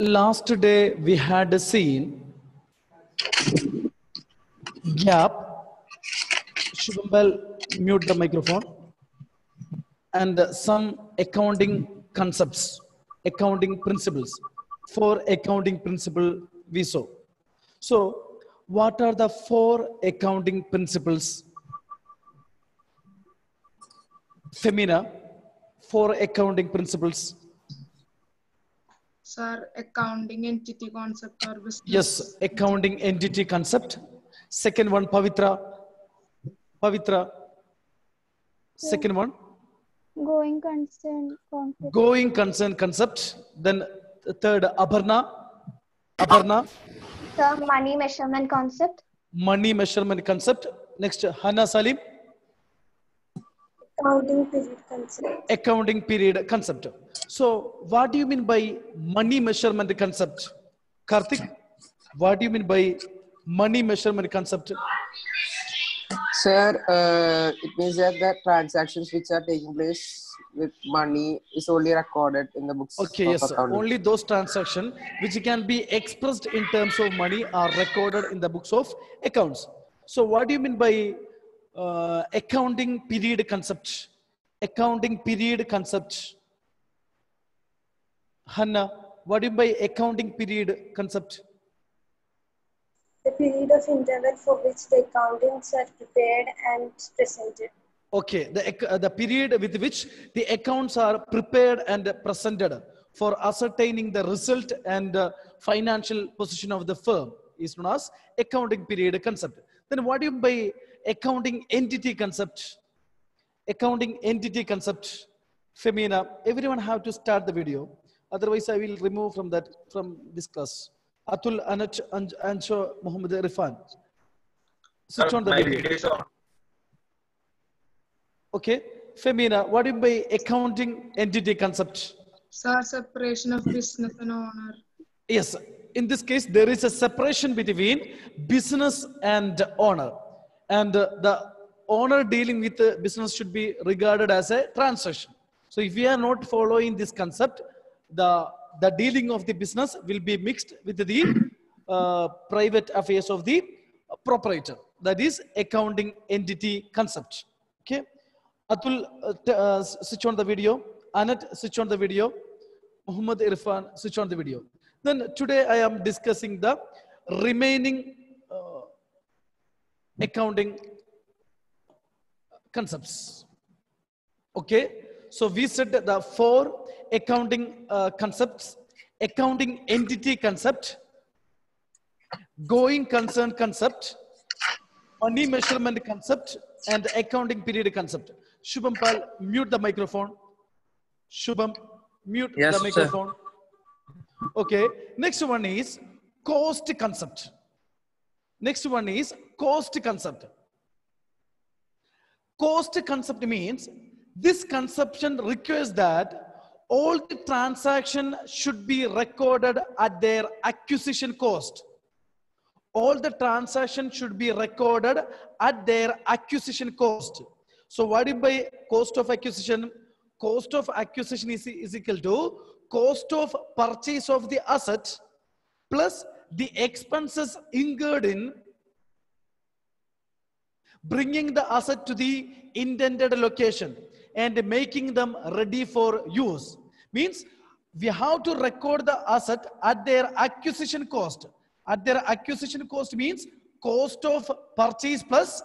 Last day we had seen gap. Shubhambal, mute the microphone. And some accounting concepts, accounting principles. Four accounting principle we saw. So, what are the four accounting principles? Femina, four accounting principles. Sir, accounting entity concept or business. Yes, accounting entity concept. Second one, Pavitra. Pavitra. Second one. Going concern concept. Going concern concept. Then third, Aparna. Aparna. Sir, money measurement concept. Money measurement concept. Next, Hannah Salim. Accounting period concept. Accounting period concept. So, what do you mean by money measurement concept? Karthik, what do you mean by money measurement concept? Sir, it means that the transactions which are taking place with money is only recorded in the books. Okay, of yes, accounting. only those transactions which can be expressed in terms of money are recorded in the books of accounts. So, what do you mean by accounting period concept? Accounting period concept. Hannah, what do you mean by accounting period concept? The period of interval for which the accountings are prepared and presented. Okay, the period with which the accounts are prepared and presented for ascertaining the result and financial position of the firm is known as accounting period concept. Then what do you mean by accounting entity concept? Accounting entity concept. Femina, everyone have to start the video. Otherwise, I will remove from this class. Atul, Anach, Ansho, Muhammad Irfan. Switch on the video. Okay. Femina, what do you mean by accounting entity concept? Sir, separation of business and owner. Yes. In this case, there is a separation between business and owner. And the owner dealing with the business should be regarded as a transaction. So if we are not following this concept, the dealing of the business will be mixed with the private affairs of the proprietor. That is accounting entity concept. Okay. Atul, switch on the video. Anat, switch on the video. Muhammad Irfan, switch on the video. Then today I am discussing the remaining accounting concepts. Okay. So we said that the four accounting concepts: accounting entity concept, going concern concept, money measurement concept, and accounting period concept. Shubham Pal, mute the microphone. Shubham, mute Yes, the microphone. Sir. Okay. Next one is cost concept. Next one is cost concept. Cost concept means this conception requires that all the transactions should be recorded at their acquisition cost. All the transactions should be recorded at their acquisition cost. So what do you mean by cost of acquisition? Cost of acquisition is equal to cost of purchase of the asset plus the expenses incurred in bringing the asset to the intended location and making them ready for use. Means we have to record the asset at their acquisition cost. At their acquisition cost means cost of purchase plus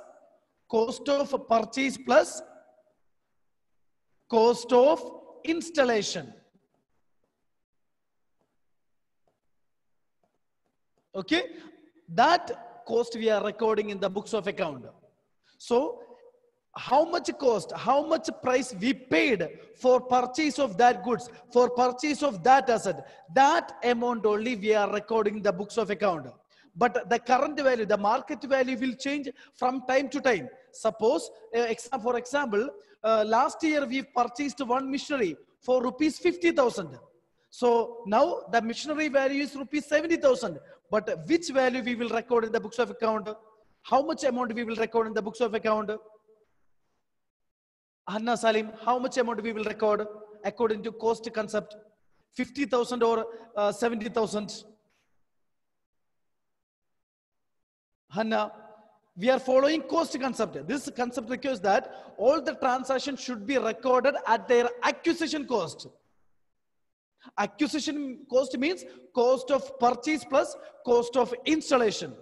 cost of purchase plus cost of installation. Okay, that cost we are recording in the books of account. So how much cost, how much price we paid for purchase of that goods, for purchase of that asset, that amount only we are recording in the books of account. But the current value, the market value will change from time to time. Suppose, for example, last year we purchased one machinery for rupees 50,000. So now the machinery value is rupees 70,000. But which value we will record in the books of account? How much amount we will record in the books of account? Hannah Salim, how much amount we will record according to cost concept? 50,000 or 70,000? Hanna, we are following cost concept. This concept requires that all the transactions should be recorded at their acquisition cost. Acquisition cost means cost of purchase plus cost of installation.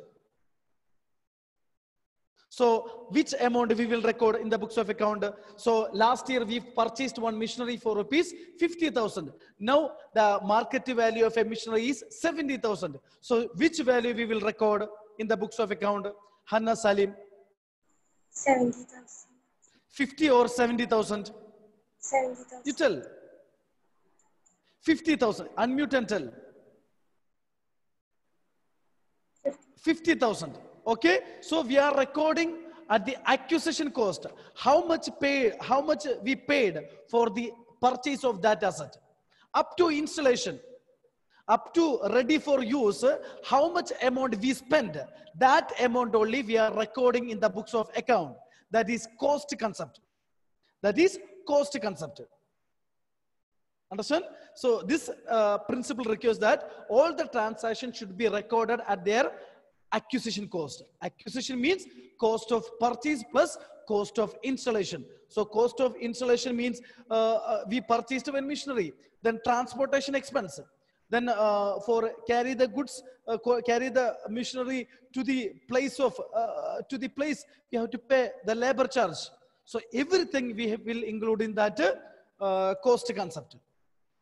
So which amount we will record in the books of account? So last year we purchased one machinery for rupees 50,000. Now the market value of a machinery is 70,000. So which value we will record in the books of account? Hanna, Salim. 70,000. 50 or 70,000? 70,000. You tell. 50,000. Unmute and tell. 50,000. Okay. So we are recording at the acquisition cost. How much we paid for the purchase of that asset. Up to installation, up to ready for use, how much amount we spend. That amount only we are recording in the books of account. That is cost concept. That is cost concept. Understand? So this principle requires that all the transactions should be recorded at their acquisition cost. Acquisition means cost of purchase plus cost of installation. So cost of installation means we purchased one machinery, then transportation expense, then for carry the goods, carry the machinery to the place we have to pay the labor charge. So everything we will include in that cost concept,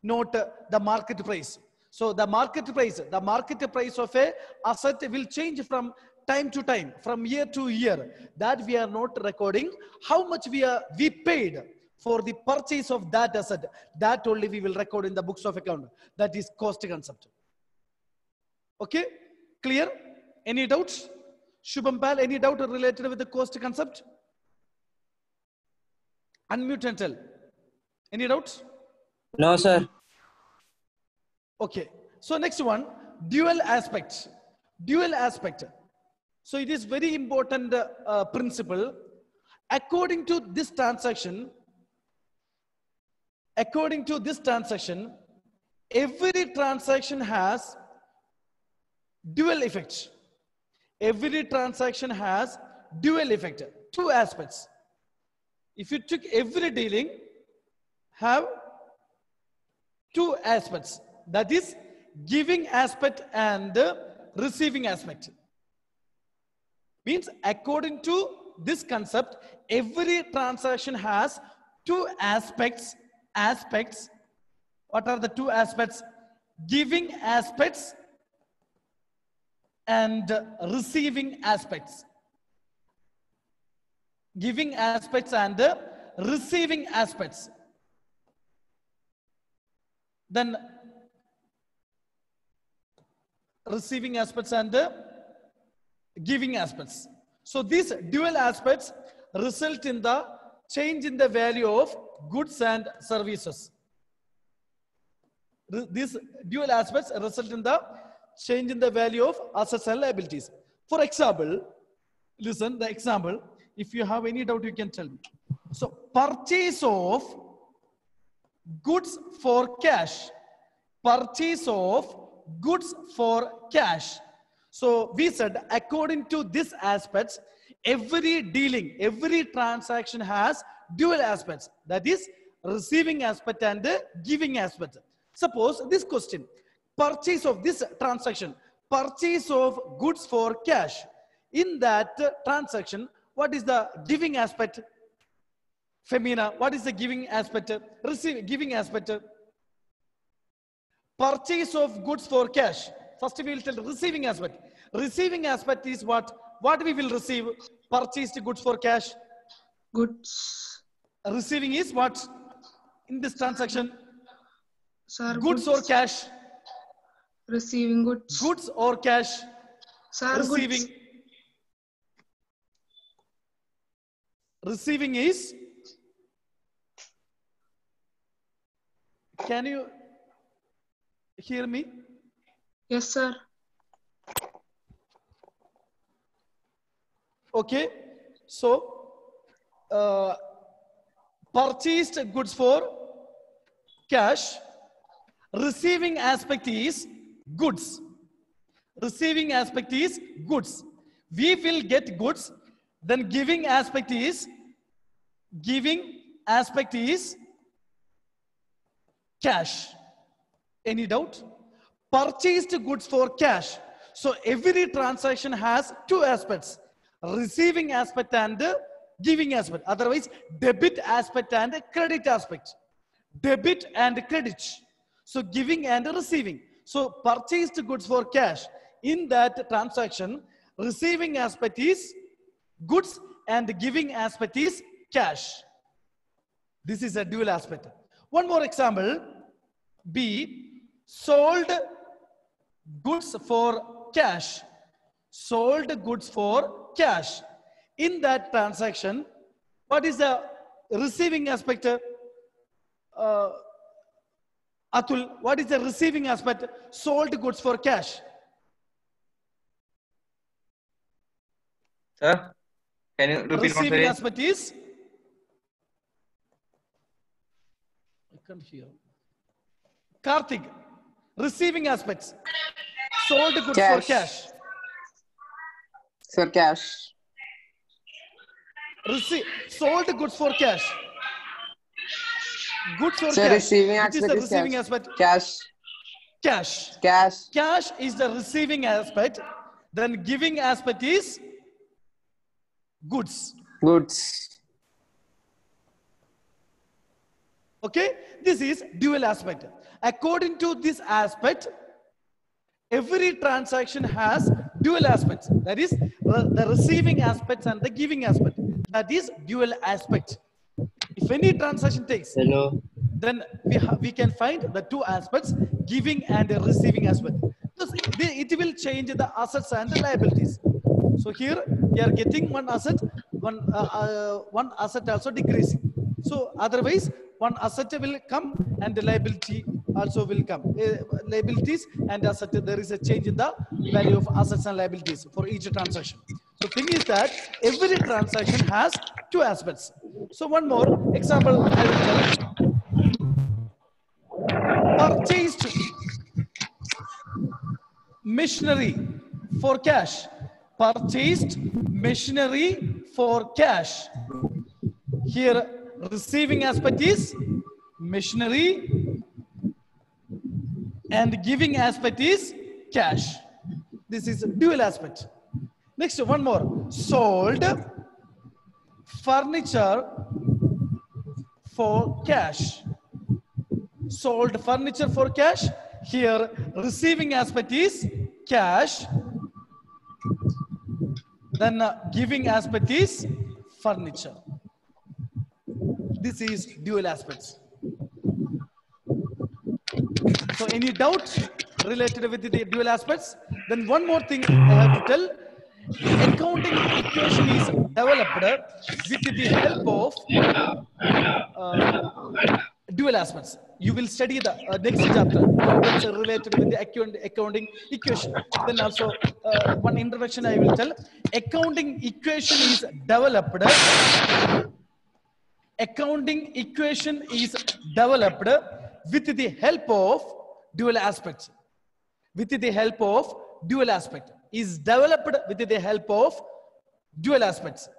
not the market price. So the market price of a asset will change from time to time, from year to year. That we are not recording how much we paid for the purchase of that asset. That only we will record in the books of account. That is cost concept. Okay, clear? Any doubts? Shubham Pal, any doubt related with the cost concept? Unmute and tell. Any doubts? No, sir. Okay, so next one, dual aspect. Dual aspect. So it is very important principle. According to this transaction, every transaction has dual effect. Every transaction has dual effect. Two aspects. If you took every dealing, have two aspects. That is giving aspect and receiving aspect. Means according to this concept, every transaction has two aspects. What are the two aspects? Giving aspects and receiving aspects. Giving aspects and receiving aspects. Then receiving aspects and giving aspects. So these dual aspects result in the change in the value of goods and services. These dual aspects result in the change in the value of assets and liabilities. For example, listen, the example, if you have any doubt, you can tell me. So purchase of goods for cash. Purchase of goods for cash. So we said according to this aspects, every dealing, every transaction has dual aspects. That is receiving aspect and giving aspect. Suppose this question, purchase of this transaction, purchase of goods for cash. In that transaction, what is the giving aspect? Femina, what is the giving aspect? Giving aspect. Purchase of goods for cash. First we will tell receiving aspect. Receiving aspect is what? What we will receive? Purchased goods for cash. Goods. Receiving is what? In this transaction? Sir, Goods or cash? Receiving goods. Goods or cash? Sir, Receiving. goods. Receiving is? Can you hear me? Yes, sir. Okay. So, purchased goods for cash. Receiving aspect is goods. Receiving aspect is goods. We will get goods. Then giving aspect is cash. Any doubt? Purchased goods for cash. So every transaction has two aspects: receiving aspect and giving aspect. Otherwise, debit aspect and credit aspect. Debit and credit. So giving and receiving. So purchased goods for cash. In that transaction, receiving aspect is goods and giving aspect is cash. This is a dual aspect. One more example. B, sold goods for cash. Sold goods for cash. In that transaction, what is the receiving aspect? Atul, what is the receiving aspect? Sold goods for cash. Sir, can you repeat once Receiving again? aspect is? I can't hear. Karthik, receiving aspects. Sold goods for cash. Sir, cash. Sold goods for cash. Goods for Sir, cash. receiving Which is aspect the is receiving cash. aspect? Cash. Cash. Cash. Cash is the receiving aspect. Then giving aspect is goods. Goods. Okay, this is dual aspect. According to this aspect, every transaction has dual aspects. That is the receiving aspects and the giving aspect. That is dual aspect. If any transaction takes, then we can find the two aspects, giving and receiving aspect. Thus, it will change the assets and the liabilities. So here we are getting one asset, one asset also decreasing. So otherwise, one asset will come and the liability also will come. Liabilities and asset, there is a change in the value of assets and liabilities for each transaction. So thing is that every transaction has two aspects. So one more example I will tell. Purchased machinery for cash. Purchased machinery for cash. Here receiving aspect is machinery and giving aspect is cash. This is dual aspect. Next, one more. Sold furniture for cash. Sold furniture for cash. Here receiving aspect is cash. Then giving aspect is furniture. This is dual aspects. So any doubt related with the dual aspects? Then one more thing I have to tell. Accounting equation is developed with the help of dual aspects. You will study the next chapter problems related with the accounting equation. Then also one introduction I will tell. Accounting equation is developed. Accounting equation is developed with the help of dual aspects. With the help of dual aspect. Is developed with the help of dual aspects.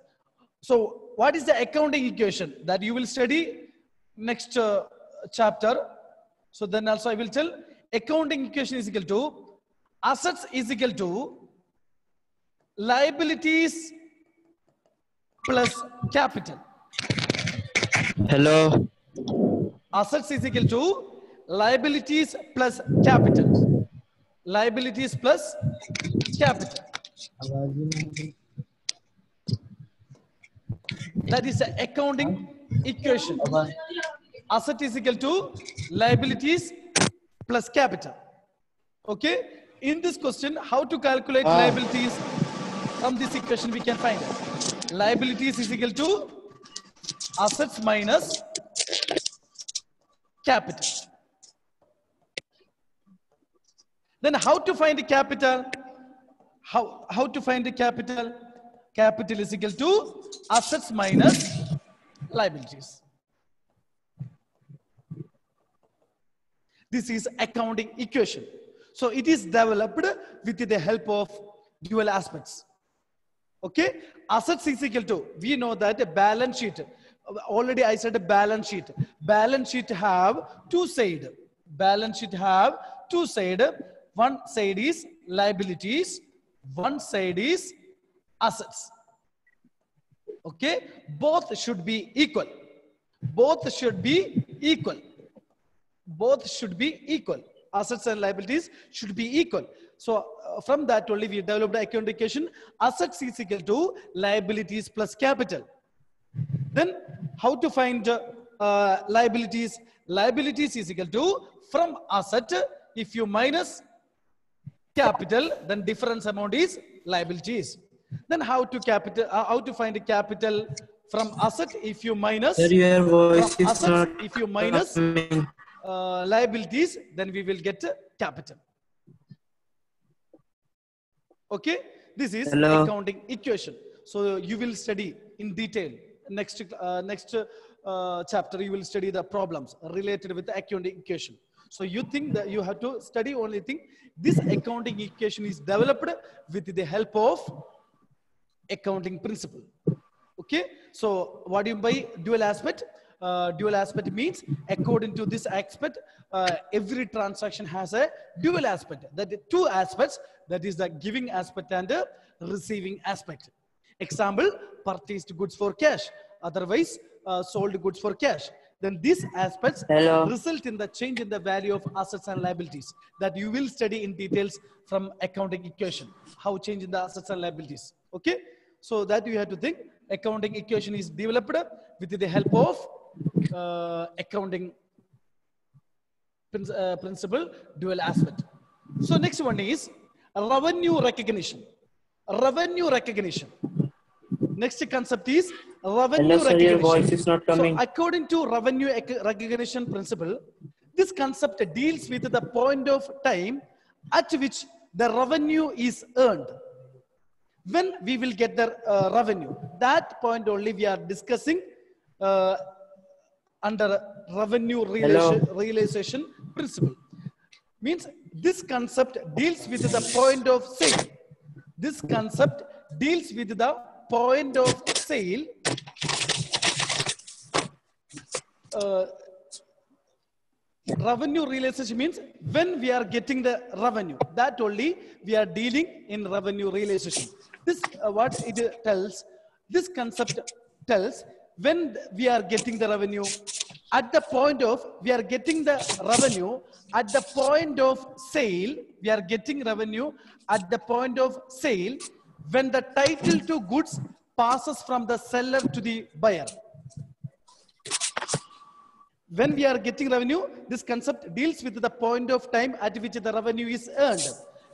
So what is the accounting equation that you will study next chapter? So then also I will tell accounting equation is equal to assets is equal to liabilities plus capital. Hello. Assets is equal to liabilities plus capital. Liabilities plus capital. That is the accounting equation. Asset is equal to liabilities plus capital. Okay. In this question, how to calculate liabilities? From this equation we can find it. Liabilities is equal to assets minus capital. Then how to find the capital? How to find the capital? Capital is equal to assets minus liabilities. This is accounting equation. So it is developed with the help of dual aspects. Okay, assets is equal to, we know that a balance sheet, already I said a balance sheet. Balance sheet have two sides. Balance sheet have two sides. One side is liabilities, one side is assets. Okay, both should be equal. Both should be equal. Both should be equal. Assets and liabilities should be equal. So from that only we developed the account equation. Assets is equal to liabilities plus capital. Then how to find liabilities? Liabilities is equal to, from asset, if you minus capital, then difference amount is liabilities. Then how to find the capital from asset? If you minus Sir, your voice from is assets, not if you minus coming. liabilities, then we will get capital. Okay, this is Hello. accounting equation. So you will study in detail. Next chapter, you will study the problems related with the accounting equation. So you think that you have to study only thing. This accounting equation is developed with the help of accounting principle. Okay, so what do you mean by dual aspect? Dual aspect means according to this aspect, every transaction has a dual aspect. That is two aspects, that is the giving aspect and the receiving aspect. Example, purchased goods for cash, otherwise sold goods for cash. Then these aspects Hello. result in the change in the value of assets and liabilities, that you will study in details from accounting equation, how change in the assets and liabilities. Okay, so that you have to think. Accounting equation is developed with the help of accounting principle, dual aspect. So next one is revenue recognition. Revenue recognition. Next concept is revenue Hello, sir, your recognition. voice is not coming. So according to revenue recognition principle, this concept deals with the point of time at which the revenue is earned. When we will get the revenue, that point only we are discussing under revenue realization principle. Means this concept deals with the point of sale. This concept deals with the point of sale. Revenue realization means when we are getting the revenue, that only we are dealing in revenue realization. This what it tells, this concept tells when we are getting the revenue, at the point of, we are getting the revenue at the point of sale, we are getting revenue at the point of sale when the title to goods passes from the seller to the buyer. When we are getting revenue, this concept deals with the point of time at which the revenue is earned.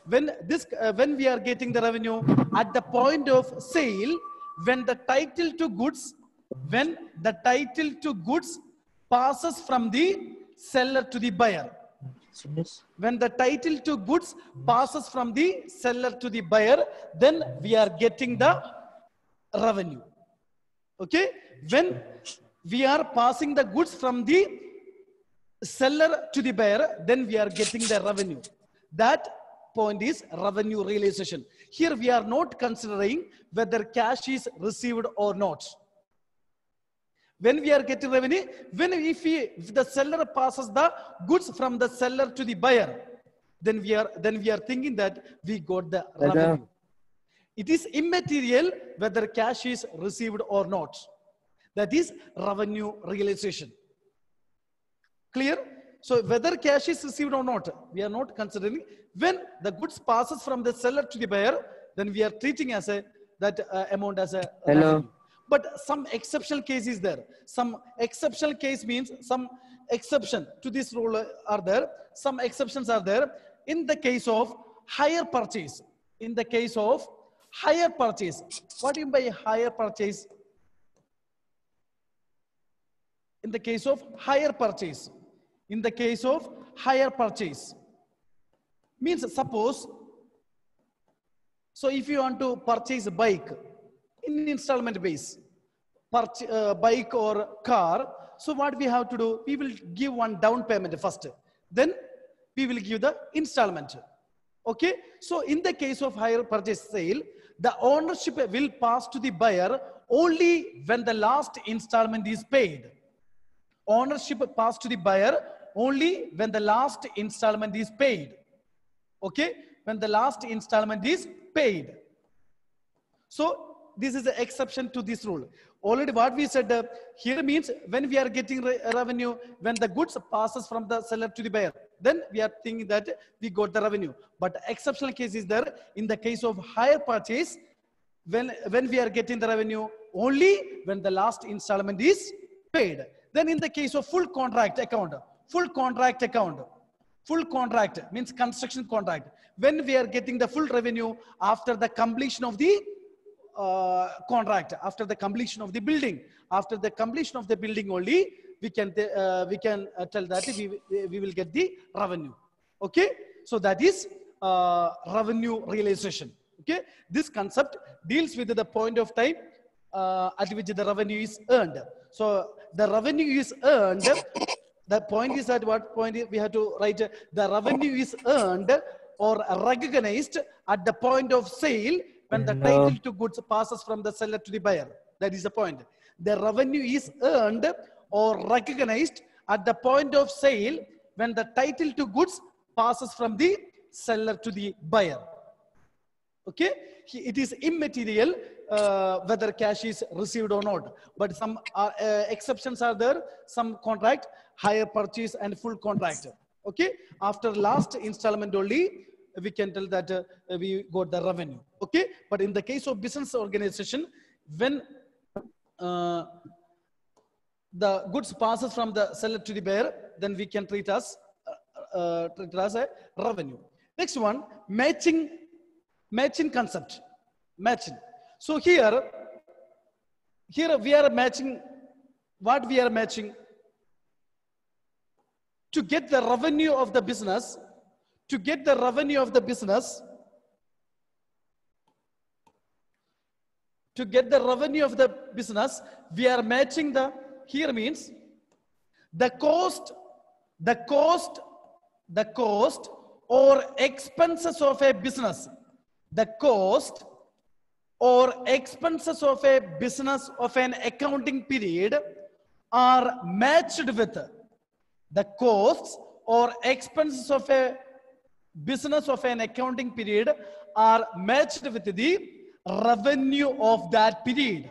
When we are getting the revenue at the point of sale, when the title to goods, passes from the seller to the buyer. When the title to goods passes from the seller to the buyer, then we are getting the revenue. Okay? When we are passing the goods from the seller to the buyer, then we are getting the revenue. That point is revenue realization. Here we are not considering whether cash is received or not. When we are getting revenue, if the seller passes the goods from the seller to the buyer, then we are thinking that we got the revenue. It is immaterial whether cash is received or not. That is revenue realization. Clear? So whether cash is received or not, we are not considering. When the goods passes from the seller to the buyer, then we are treating as that amount as a revenue. But some exceptional case is there. Some exceptional case means some exception to this rule are there. Some exceptions are there. In the case of hire purchase. In the case of hire purchase. What do you mean by hire purchase? In the case of hire purchase. In the case of hire purchase. Means suppose, so if you want to purchase a bike in installment base, bike or car, so what we have to do, we will give one down payment first. Then we will give the installment. Okay, so in the case of hire purchase sale, the ownership will pass to the buyer only when the last installment is paid. Ownership pass to the buyer only when the last installment is paid. Okay, when the last installment is paid. So this is the exception to this rule. Already what we said here means when we are getting revenue, when the goods passes from the seller to the buyer, then we are thinking that we got the revenue. But exceptional case is there in the case of hire purchase, when we are getting the revenue only when the last installment is paid. Then in the case of full contract account means construction contract, when we are getting the full revenue after the completion of the contract, after the completion of the building, only we can tell that we will get the revenue. Okay, so that is revenue realization. Okay, this concept deals with the point of time at which the revenue is earned. So the revenue is earned. The point is at what point we have to write the revenue is earned or recognized at the point of sale when the title to goods passes from the seller to the buyer. That is the point. The revenue is earned or recognized at the point of sale when the title to goods passes from the seller to the buyer. Okay, it is immaterial whether cash is received or not, but some exceptions are there. Some contract, hire purchase and full contract. Okay, after last installment only we can tell that we got the revenue. Okay, but in the case of business organization, when the goods passes from the seller to the buyer, then we can treat as a revenue. Next one, matching concept. Matching. So here we are matching. What we are matching? To get the revenue of the business, we are matching the, here means the cost or expenses of a business. The cost or expenses of a business of an accounting period are matched with the costs or expenses of a business of an accounting period are matched with the revenue of that period.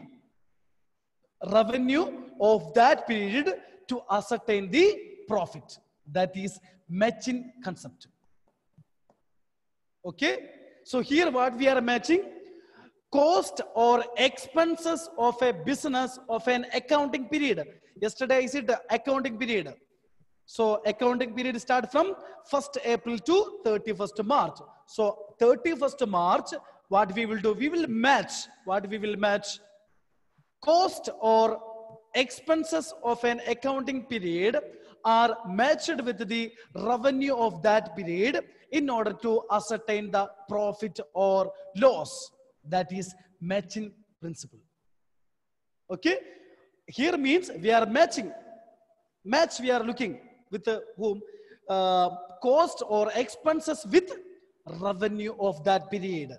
Revenue of that period to ascertain the profit. That is matching concept. Okay. So here what we are matching? Cost or expenses of a business of an accounting period. Yesterday I said accounting period. So accounting period starts from 1st April to 31st March. So 31st March, what we will do? We will match. What we will match? Cost or expenses of an accounting period are matched with the revenue of that period in order to ascertain the profit or loss. That is matching principle. Okay. Here means we are matching. Match we are looking with whom? Cost or expenses with revenue of that period.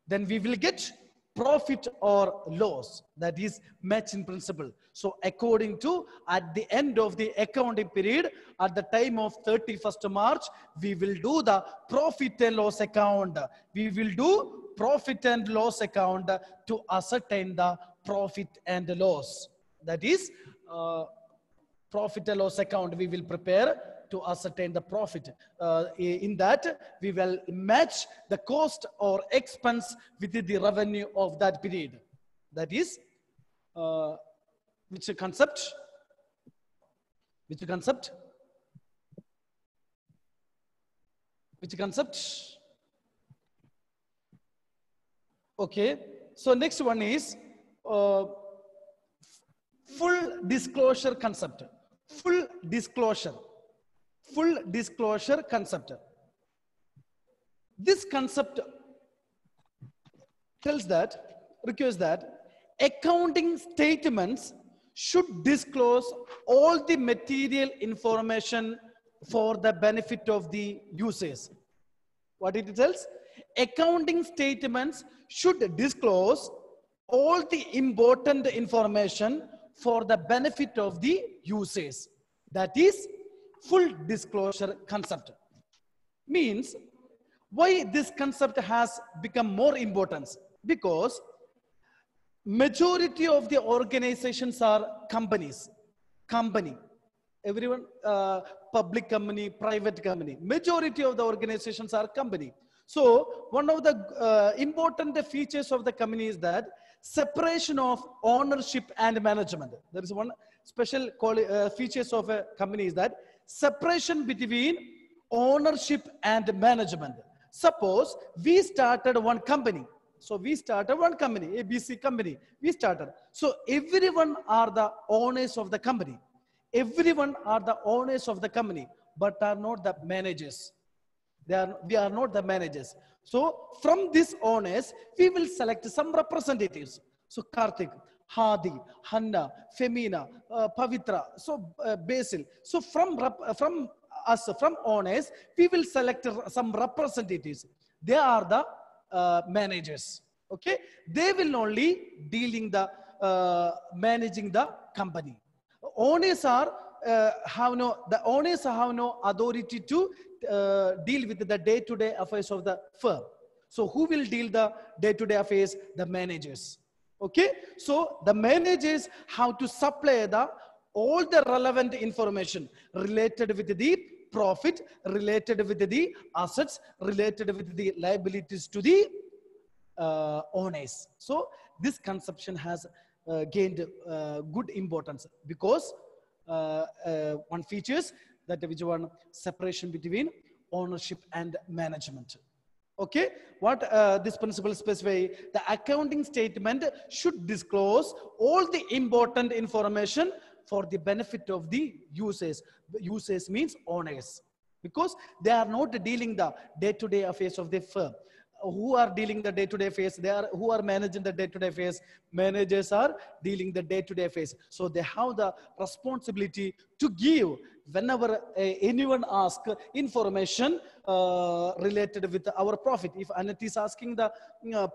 Then we will get profit or loss. That is matching principle. So according to at the end of the accounting period, at the time of 31st March, we will do the profit and loss account. We will do profit and loss account to ascertain the profit and loss. That is profit and loss account we will prepare to ascertain the profit. In that, we will match the cost or expense with the revenue of that period. That is, which concept? Which concept? Which concept? Okay, so next one is full disclosure concept. Full disclosure concept. This concept requires that accounting statements should disclose all the material information for the benefit of the users. What it tells? Accounting statements should disclose all the important information for the benefit of the users. That is full disclosure concept. Means why this concept has become more important? Because majority of the organizations are companies. Everyone, public company, private company. Majority of the organizations are company. So one of the important features of the company is that separation of ownership and management. There is one special features of a company is that separation between ownership and management. Suppose we started one company. So we started one company, ABC company. We started. So everyone are the owners of the company. Everyone are the owners of the company, but are not the managers. We are not the managers. So from these owners, we will select some representatives. So Karthik, Hadi, Hanna, Femina, Pavitra, so Basil. So from owners, we will select some representatives. They are the managers. Okay, they will only dealing the managing the company. Owners are the owners have no authority to deal with the day-to-day affairs of the firm. So who will deal the day-to-day affairs? The managers. Okay, so the managers have to supply all the relevant information related with the profit, related with the assets, related with the liabilities to the owners. So this conception has gained good importance because one features that which one separation between ownership and management. Okay, what this principle specify? The accounting statement should disclose all the important information for the benefit of the users. Users means owners, because they are not dealing the day-to-day affairs of the firm. Who are dealing the day-to-day affairs? Who are managing the day-to-day affairs? Managers are dealing the day-to-day affairs. So they have the responsibility to give whenever anyone asks information related with our profit. If Anat is asking the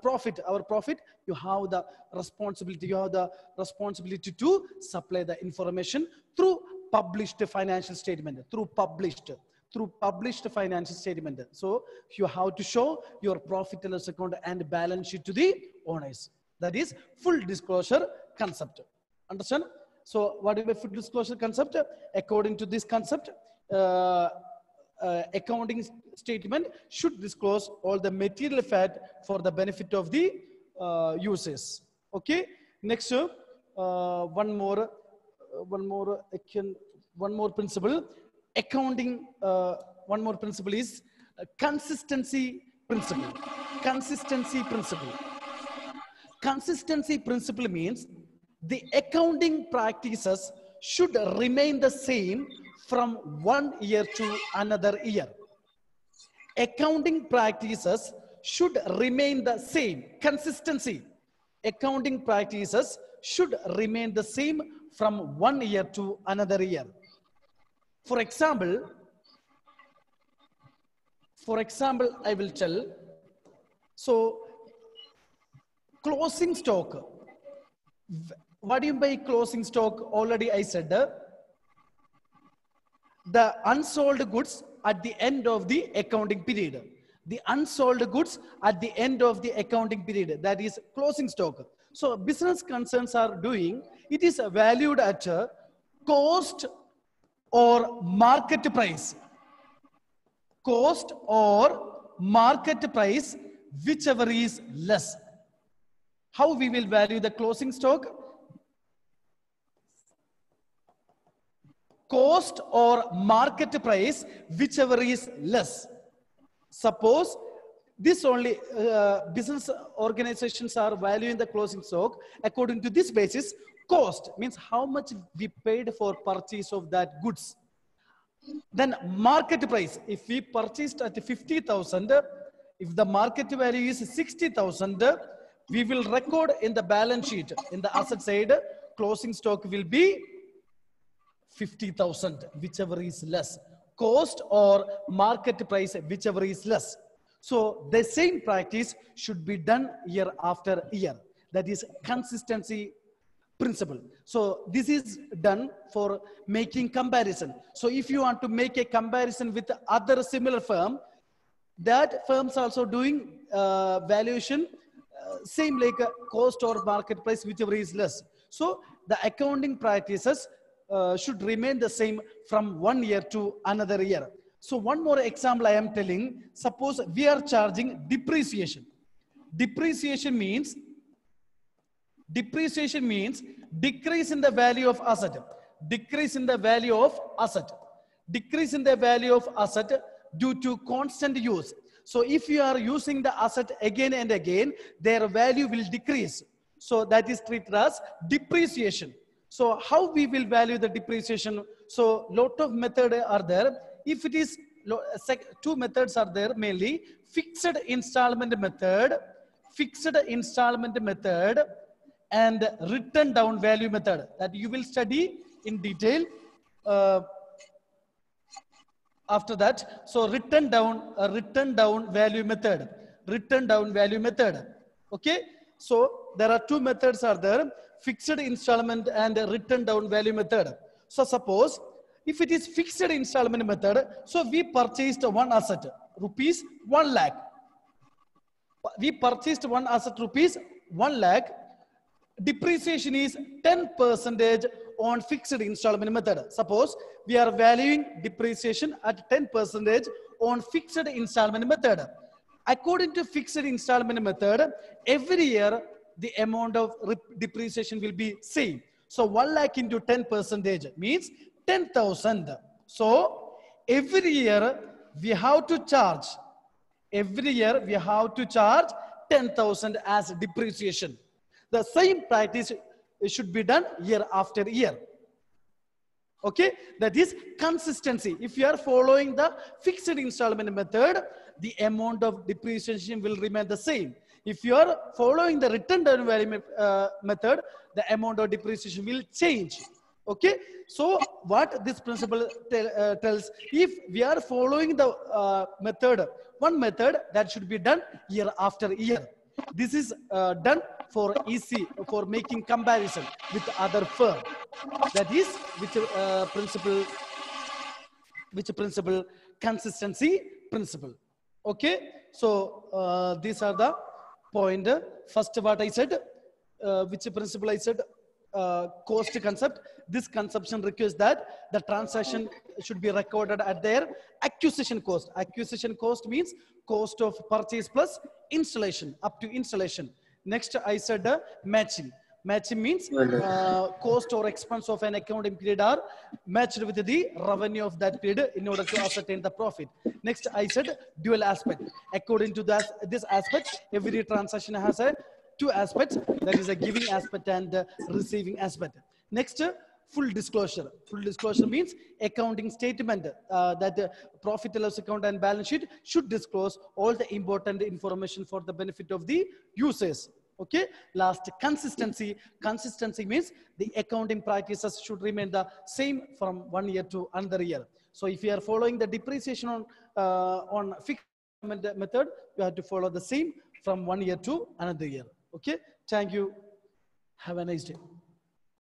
profit, our profit, you have the responsibility. You have the responsibility to supply the information through published financial statement, through published financial statement. So you have to show your profit and loss account and balance sheet to the owners. That is full disclosure concept. Understand? So what is the full disclosure concept? According to this concept, accounting statement should disclose all the material fact for the benefit of the users. Okay. Next, one more principle. Accounting, one more principle is consistency principle. Consistency principle. Consistency principle means the accounting practices should remain the same from one year to another year. Accounting practices should remain the same. Consistency. Accounting practices should remain the same from one year to another year. For example, I will tell, so closing stock. What do you mean by closing stock? Already I said the unsold goods at the end of the accounting period. The unsold goods at the end of the accounting period, that is closing stock. So business concerns are doing, it is valued at cost or market price. Cost or market price, whichever is less. How we will value the closing stock? Cost or market price, whichever is less. Suppose this only business organizations are valuing the closing stock according to this basis. Cost means how much we paid for purchase of that goods. Then market price, if we purchased at 50,000, if the market value is 60,000, we will record in the balance sheet, in the asset side, closing stock will be 50,000, whichever is less. cost or market price, whichever is less. So the same practice should be done year after year. That is consistency principle. So this is done for making comparison. So if you want to make a comparison with other similar firm, that firms also doing valuation same like cost or market price, whichever is less. So the accounting practices should remain the same from one year to another year. So one more example I am telling, suppose we are charging depreciation. Depreciation means decrease in the value of asset. Decrease in the value of asset. Decrease in the value of asset due to constant use. So if you are using the asset again and again, their value will decrease. So that is treated as depreciation. So how we will value the depreciation? So lot of methods are there. If it is two methods are there mainly: fixed installment method, and written down value method, that you will study in detail after that. So written down value method, okay. So there are two methods are there: fixed installment and written down value method. So suppose if it is fixed installment method, so we purchased one asset rupees 1 lakh. We purchased one asset rupees 1 lakh. Depreciation is 10% on fixed installment method. Suppose we are valuing depreciation at 10% on fixed installment method. According to fixed installment method, every year the amount of depreciation will be same. So 1 lakh into 10% means 10,000. So every year we have to charge. 10,000 as depreciation. The same practice should be done year after year. Okay, that is consistency. If you are following the fixed installment method, the amount of depreciation will remain the same. If you are following the written down value method, the amount of depreciation will change. Okay, so what this principle tells, if we are following the one method, that should be done year after year. This is done for making comparison with other firm. That is which principle? Consistency principle. Okay, so these are the point. First, what I said, which principle I said, cost concept. This conception requires that the transaction should be recorded at their acquisition cost. Acquisition cost means cost of purchase plus installation, up to installation. Next, I said matching. Matching means cost or expense of an accounting period are matched with the revenue of that period in order to ascertain the profit. Next, I said dual aspect. According to this aspect, every transaction has two aspects, that is a giving aspect and receiving aspect. Next, full disclosure. Full disclosure means accounting statement that profit and loss account and balance sheet should disclose all the important information for the benefit of the users. Okay. Last, consistency. Consistency means the accounting practices should remain the same from one year to another year. So if you are following the depreciation on fixed method, you have to follow the same from one year to another year. Okay. Thank you. Have a nice day.